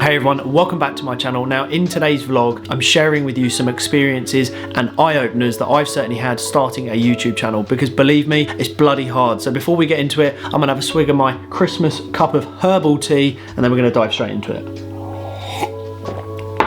Hey everyone, welcome back to my channel. Now in today's vlog, I'm sharing with you some experiences and eye-openers that I've certainly had starting a YouTube channel, because believe me, it's bloody hard. So before we get into it, I'm gonna have a swig of my Christmas cup of herbal tea and then we're gonna dive straight into it.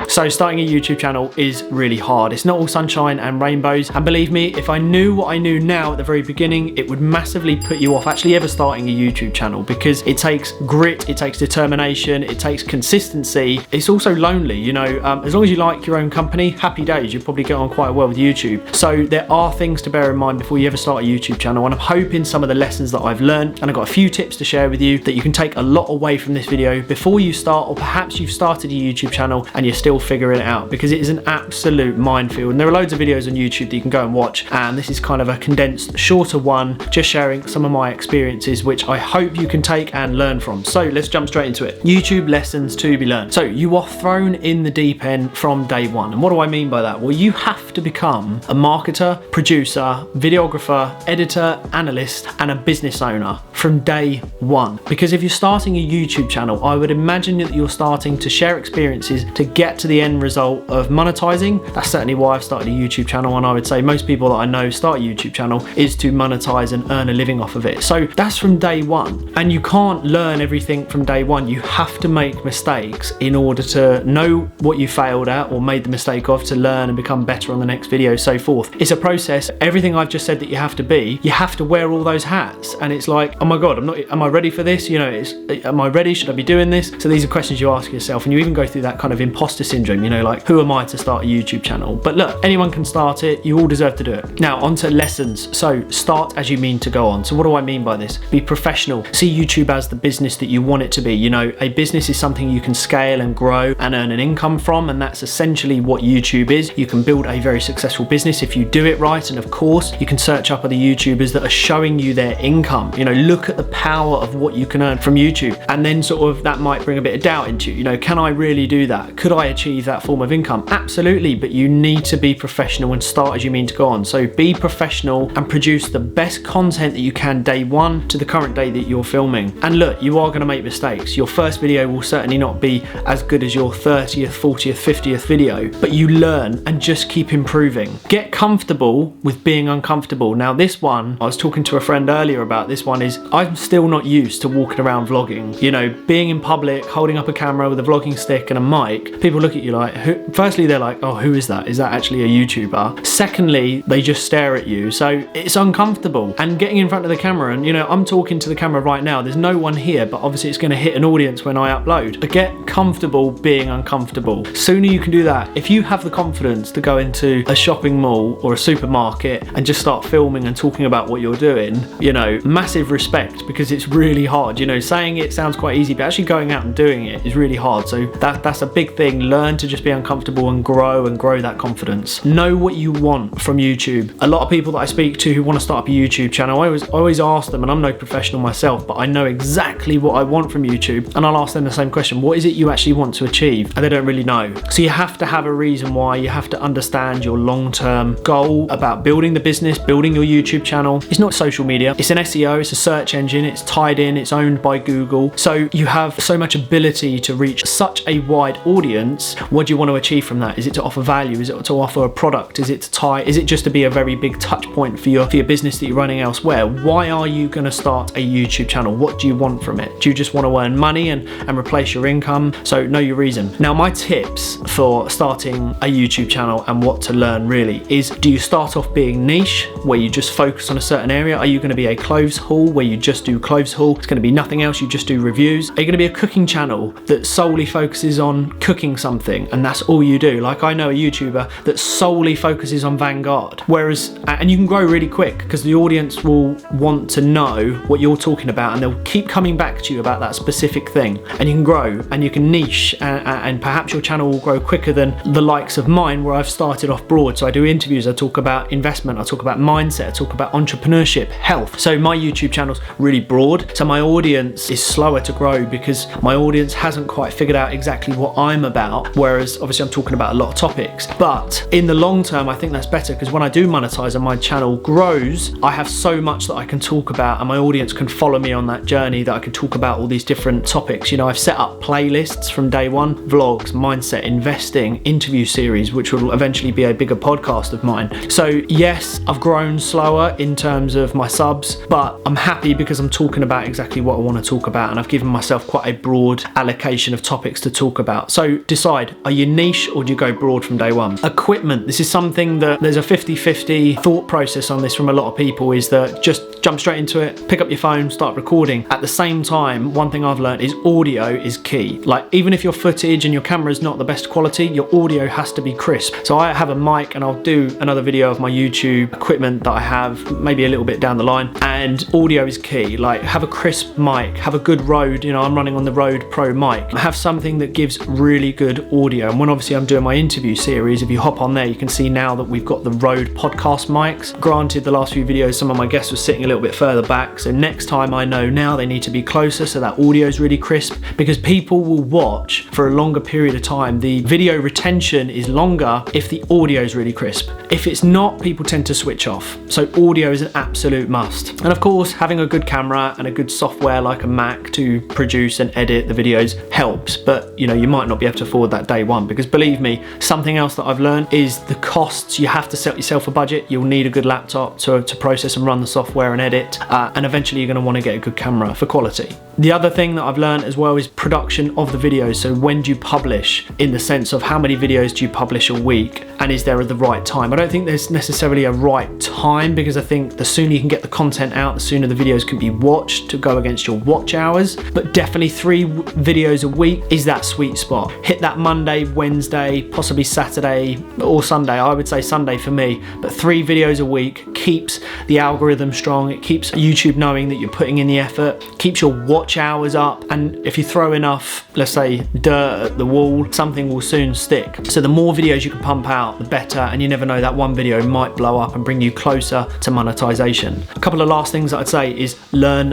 So starting a YouTube channel is really hard. It's not all sunshine and rainbows, and believe me, if I knew what I knew now at the very beginning, it would massively put you off actually ever starting a YouTube channel, because it takes grit, it takes determination, it takes consistency. It's also lonely, you know, as long as you like your own company, happy days, you'll probably get on quite well with YouTube. So there are things to bear in mind before you ever start a YouTube channel, and I'm hoping some of the lessons that I've learned, and I've got a few tips to share with you that you can take a lot away from this video before you start, or perhaps you've started a YouTube channel and you're still figuring it out, because it is an absolute minefield. And there are loads of videos on YouTube that you can go and watch, and this is kind of a condensed, shorter one, just sharing some of my experiences, which I hope you can take and learn from. So let's jump straight into it. YouTube lessons to be learned. So you are thrown in the deep end from day one. And what do I mean by that? Well, you have to become a marketer, producer, videographer, editor, analyst, and a business owner from day one. Because if you're starting a YouTube channel, I would imagine that you're starting to share experiences to get to the end result of monetizing. That's certainly why I've started a YouTube channel, and I would say most people that I know start a YouTube channel is to monetize and earn a living off of it. So that's from day one, and you can't learn everything from day one. You have to make mistakes in order to know what you failed at or made the mistake of, to learn and become better on the next video, so forth. It's a process. Everything I've just said that you have to be, you have to wear all those hats, and it's like, oh my god, am I ready for this? You know, am I ready? Should I be doing this? So these are questions you ask yourself, and you even go through that kind of imposter syndrome, you know, like, who am I to start a YouTube channel? But look, anyone can start it. You all deserve to do it. Now onto lessons. So start as you mean to go on. So what do I mean by this? Be professional. See YouTube as the business that you want it to be. You know, a business is something you can scale and grow and earn an income from, and that's essentially what YouTube is. You can build a very successful business if you do it right, and of course you can search up other YouTubers that are showing you their income. You know, look at the power of what you can earn from YouTube, and then sort of that might bring a bit of doubt into you. You know, can I really do that? Could I achieve that form of income? Absolutely, but you need to be professional and start as you mean to go on. So be professional and produce the best content that you can day one to the current day that you're filming. And look, you are going to make mistakes. Your first video will certainly not be as good as your 30th, 40th, 50th video, but you learn and just keep improving. Get comfortable with being uncomfortable. Now this one, I was talking to a friend earlier about this one, is I'm still not used to walking around vlogging. You know, being in public, holding up a camera with a vlogging stick and a mic, people look at you like, firstly they're like, oh, who is that? Is that actually a YouTuber? Secondly, they just stare at you. So it's uncomfortable. And getting in front of the camera, and you know, I'm talking to the camera right now, there's no one here, but obviously it's going to hit an audience when I upload. But get comfortable being uncomfortable. Sooner you can do that. If you have the confidence to go into a shopping mall or a supermarket and just start filming and talking about what you're doing, you know, massive respect, because it's really hard. You know, saying it sounds quite easy, but actually going out and doing it is really hard. So that's a big thing. Learn to just be uncomfortable and grow that confidence. Know what you want from YouTube. A lot of people that I speak to who want to start up a YouTube channel, I always ask them, and I'm no professional myself, but I know exactly what I want from YouTube, and I'll ask them the same question: what is it you actually want to achieve? And they don't really know. So you have to have a reason why. You have to understand your long-term goal about building the business, building your YouTube channel. It's not social media, it's an SEO, it's a search engine, it's tied in, it's owned by Google. So you have so much ability to reach such a wide audience. What do you want to achieve from that? Is it to offer value? Is it to offer a product? Is it just to be a very big touch point for your business that you're running elsewhere? Why are you going to start a YouTube channel? What do you want from it? Do you just want to earn money and replace your income? So know your reason. Now my tips for starting a YouTube channel and what to learn really is, do you start off being niche, where you just focus on a certain area? Are you going to be a clothes haul where you just do clothes haul? It's going to be nothing else, you just do reviews? Are you going to be a cooking channel that solely focuses on cooking something and that's all you do? Like, I know a YouTuber that solely focuses on Vanguard, and you can grow really quick because the audience will want to know what you're talking about, and they'll keep coming back to you about that specific thing, and you can grow and you can niche, and perhaps your channel will grow quicker than the likes of mine, where I've started off broad. So I do interviews, I talk about investment, I talk about mindset, I talk about entrepreneurship, health. So my YouTube channel's really broad, so my audience is slower to grow because my audience hasn't quite figured out exactly what I'm about, whereas obviously I'm talking about a lot of topics. But in the long term, I think that's better, because when I do monetize and my channel grows, I have so much that I can talk about, and my audience can follow me on that journey, that I can talk about all these different topics. You know, I've set up playlists from day one, vlogs, mindset, investing, interview series, which will eventually be a bigger podcast of mine. So yes, I've grown slower in terms of my subs, but I'm happy because I'm talking about exactly what I want to talk about, and I've given myself quite a broad allocation of topics to talk about. So decide, are you niche or do you go broad from day one? Equipment, this is something that there's a 50-50 thought process on this from a lot of people, is that just jump straight into it, pick up your phone, start recording. At the same time, one thing I've learned is audio is key. Like, even if your footage and your camera is not the best quality, your audio has to be crisp. So I have a mic, and I'll do another video of my YouTube equipment that I have maybe a little bit down the line, and audio is key. Like, have a crisp mic, have a good Rode, you know, I'm running on the Rode Pro mic. Have something that gives really good audio. And when obviously I'm doing my interview series, if you hop on there, you can see now that we've got the Rode podcast mics. Granted, the last few videos, some of my guests were sitting a little bit further back, so next time I know now they need to be closer so that audio is really crisp, because people will watch for a longer period of time. The video retention is longer if the audio is really crisp. If it's not, people tend to switch off. So audio is an absolute must. And of course, having a good camera and a good software like a Mac to produce and edit the videos helps, but you know, you might not be able to afford that day one, because believe me, something else that I've learned is the costs. You have to set yourself a budget. You'll need a good laptop to process and run the software and edit, and eventually you're going to want to get a good camera for quality. The other thing that I've learned as well is production of the videos. So when do you publish, in the sense of how many videos do you publish a week, and is there at the right time? I don't think there's necessarily a right time, because I think the sooner you can get the content out, the sooner the videos can be watched to go against your watch hours. But definitely 3 videos a week is that sweet spot. Hit that Monday, Wednesday, possibly Saturday or Sunday. I would say Sunday for me, but 3 videos a week keeps the algorithm strong. It keeps YouTube knowing that you're putting in the effort, keeps your watch hours up, and if you throw enough, let's say, dirt at the wall, something will soon stick. So the more videos you can pump out, the better, and you never know, that one video might blow up and bring you closer to monetization. A couple of last things that I'd say is learn.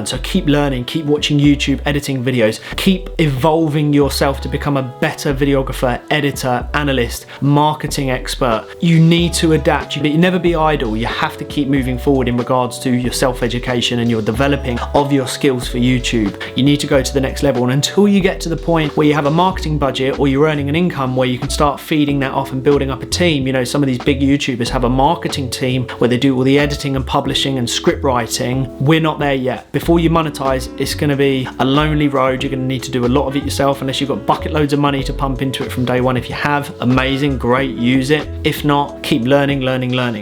So keep learning, keep watching YouTube, editing videos, keep evolving yourself to become a better videographer, editor, analyst, marketing expert. You need to adapt. You never be idle. You have to keep moving forward in regards to your self-education and your developing of your skills for YouTube. You need to go to the next level, and until you get to the point where you have a marketing budget or you're earning an income where you can start feeding that off and building up a team. You know, some of these big YouTubers have a marketing team where they do all the editing and publishing and script writing. We're not there yet. Before you monetize, it's going to be a lonely road. You're going to need to do a lot of it yourself, unless you've got bucket loads of money to pump into it from day one. If you have, amazing, great, use it. If not, keep learning.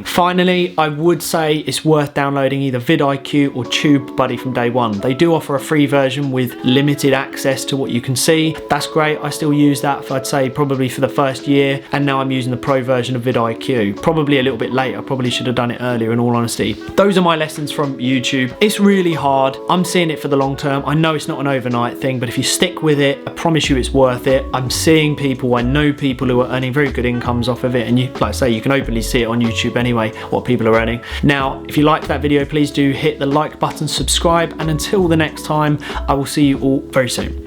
Finally, I would say it's worth downloading either vidIQ or TubeBuddy from day one. They do offer a free version with limited access to what you can see. That's great. I still use that for, I'd say, probably for the first year, and now I'm using the pro version of vidIQ. Probably a little bit late. I probably should have done it earlier, in all honesty. Those are my lessons from YouTube. It's really hard. I'm seeing it for the long term. I know it's not an overnight thing, but if you stick with it, I promise you it's worth it. I'm seeing people, I know people who are earning very good incomes off of it, and you, like I say, you can openly see it on YouTube anyway, what people are earning. Now, if you liked that video, please do hit the like button, subscribe, and until the next time, I will see you all very soon.